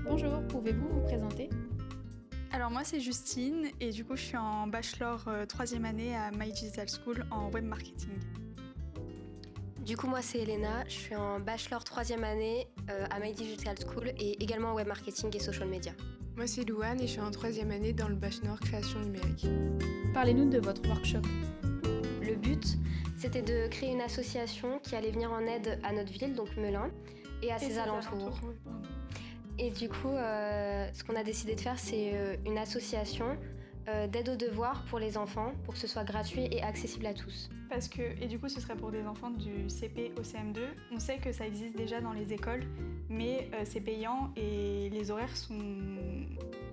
Bonjour, pouvez-vous vous présenter? Alors moi c'est Justine et du coup je suis en bachelor 3e année à My Digital School en web marketing. Du coup, moi, c'est Elena. Je suis en bachelor 3e année à My Digital School et également en web marketing et social media. Moi, c'est Louane et je suis en 3e année dans le bachelor création numérique. Parlez-nous de votre workshop. Le but, c'était de créer une association qui allait venir en aide à notre ville, donc Melun, et à ses alentours. Et du coup, ce qu'on a décidé de faire, c'est une association d'aide aux devoirs pour les enfants, pour que ce soit gratuit et accessible à tous. Et du coup ce serait pour des enfants du CP au CM2. On sait que ça existe déjà dans les écoles, mais c'est payant et les horaires sont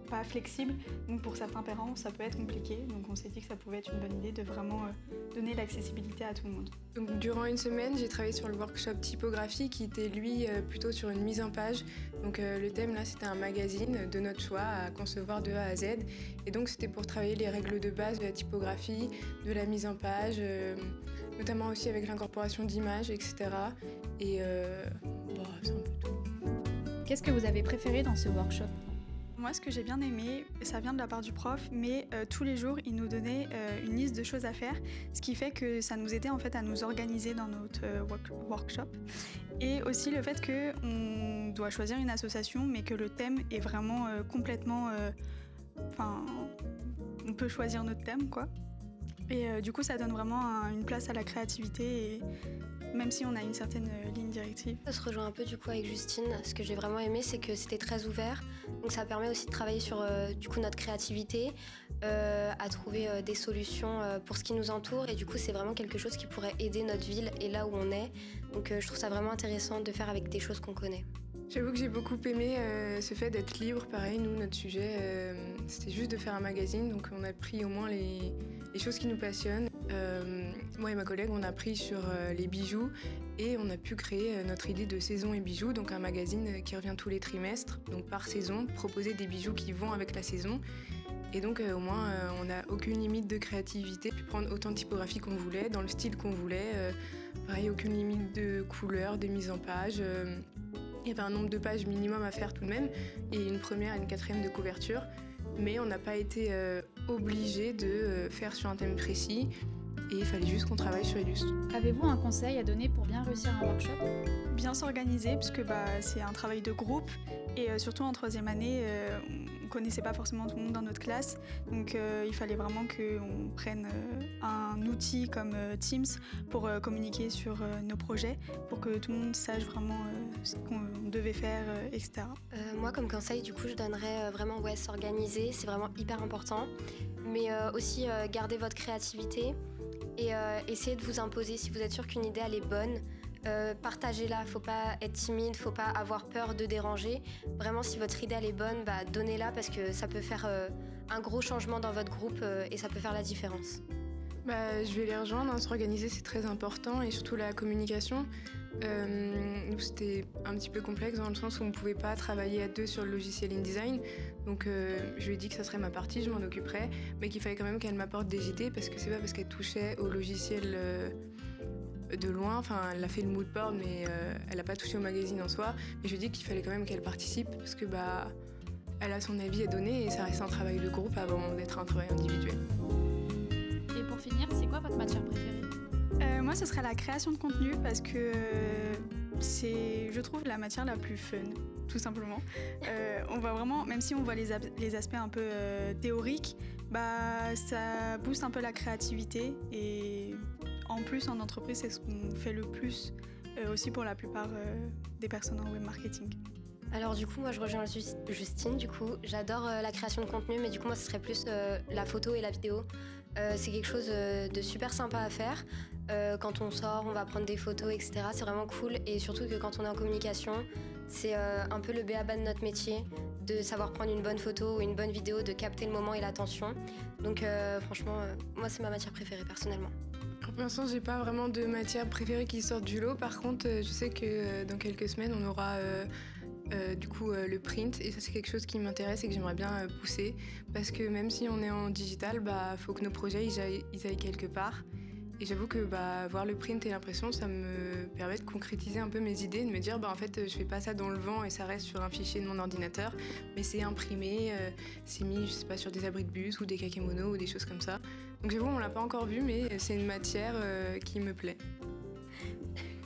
pas flexibles. Donc pour certains parents, ça peut être compliqué. Donc on s'est dit que ça pouvait être une bonne idée de vraiment donner l'accessibilité à tout le monde. Donc, durant une semaine, j'ai travaillé sur le workshop typographie qui était lui plutôt sur une mise en page. Donc le thème là, c'était un magazine de notre choix à concevoir de A à Z. Et donc c'était pour travailler les règles de base de la typographie, de la mise en page, notamment aussi avec l'incorporation d'images, etc. Et c'est un peu tout. Qu'est-ce que vous avez préféré dans ce workshop? Moi, ce que j'ai bien aimé, ça vient de la part du prof, mais tous les jours, il nous donnait une liste de choses à faire, ce qui fait que ça nous aidait en fait à nous organiser dans notre workshop. Et aussi le fait qu'on doit choisir une association, mais que le thème est vraiment complètement... on peut choisir notre thème, quoi. Et du coup, ça donne vraiment une place à la créativité, et même si on a une certaine ligne directive. Ça se rejoint un peu du coup avec Justine. Ce que j'ai vraiment aimé, c'est que c'était très ouvert. Donc ça permet aussi de travailler sur du coup notre créativité, à trouver des solutions pour ce qui nous entoure. Et du coup, c'est vraiment quelque chose qui pourrait aider notre ville et là où on est. Donc je trouve ça vraiment intéressant de faire avec des choses qu'on connaît. J'avoue que j'ai beaucoup aimé ce fait d'être libre. Pareil, nous, notre sujet, c'était juste de faire un magazine. Donc on a pris au moins les choses qui nous passionnent. Moi et ma collègue, on a pris sur les bijoux et on a pu créer notre idée de saison et bijoux, donc un magazine qui revient tous les trimestres, donc par saison, proposer des bijoux qui vont avec la saison. Et donc au moins, on n'a aucune limite de créativité, pu prendre autant de typographie qu'on voulait, dans le style qu'on voulait. Pareil, aucune limite de couleur, de mise en page. Il y avait un nombre de pages minimum à faire tout de même, et une première et une quatrième de couverture. Mais on n'a pas été obligé de faire sur un thème précis, et il fallait juste qu'on travaille sur Illustre. Avez-vous un conseil à donner pour bien réussir un workshop? Bien s'organiser, parce que c'est un travail de groupe, et surtout en 3e année, on connaissait pas forcément tout le monde dans notre classe, donc il fallait vraiment qu'on prenne un outil comme Teams pour communiquer sur nos projets, pour que tout le monde sache vraiment ce qu'on devait faire, etc. Moi, comme conseil, du coup, je donnerais vraiment s'organiser, c'est vraiment hyper important, mais aussi garder votre créativité et essayer de vous imposer. Si vous êtes sûr qu'une idée elle est bonne, partagez-la, faut pas être timide, faut pas avoir peur de déranger. Vraiment, si votre idée elle est bonne, donnez-la parce que ça peut faire un gros changement dans votre groupe et ça peut faire la différence. Je vais les rejoindre, s'organiser c'est très important et surtout la communication. Nous c'était un petit peu complexe dans le sens où on ne pouvait pas travailler à deux sur le logiciel InDesign. Donc je lui ai dit que ça serait ma partie, je m'en occuperais, mais qu'il fallait quand même qu'elle m'apporte des idées parce que c'est pas parce qu'elle touchait au logiciel de loin, elle a fait le mood board mais elle n'a pas touché au magazine en soi. Mais je lui ai dit qu'il fallait quand même qu'elle participe parce que elle a son avis à donner et ça reste un travail de groupe avant d'être un travail individuel. Et pour finir, c'est quoi votre matière préférée? Moi, ce serait la création de contenu parce que c'est, je trouve, la matière la plus fun, tout simplement. On voit vraiment, même si on voit les aspects un peu théoriques, ça booste un peu la créativité et en plus, en entreprise, c'est ce qu'on fait le plus aussi pour la plupart des personnes en web marketing. Alors du coup, moi je rejoins Justine, du coup, j'adore la création de contenu, mais du coup moi ce serait plus la photo et la vidéo. C'est quelque chose de super sympa à faire. Quand on sort, on va prendre des photos, etc. C'est vraiment cool et surtout que quand on est en communication, c'est un peu le b.a.-ba de notre métier, de savoir prendre une bonne photo ou une bonne vidéo, de capter le moment et l'attention. Donc franchement, moi c'est ma matière préférée personnellement. Pour l'instant, j'ai pas vraiment de matière préférée qui sort du lot. Par contre, je sais que dans quelques semaines, on aura le print. Et ça, c'est quelque chose qui m'intéresse et que j'aimerais bien pousser. Parce que même si on est en digital, faut que nos projets ils aillent quelque part. Et j'avoue que voir le print et l'impression, ça me permet de concrétiser un peu mes idées, de me dire en fait je fais pas ça dans le vent et ça reste sur un fichier de mon ordinateur, mais c'est imprimé, c'est mis je sais pas sur des abris de bus ou des kakémonos ou des choses comme ça. Donc j'avoue on l'a pas encore vu, mais c'est une matière qui me plaît.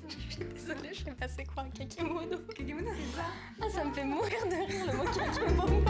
Je suis désolée, je sais pas c'est quoi un kakémono. Kakémono c'est ça. Ah ça me fait mourir de rire le mot kakémono.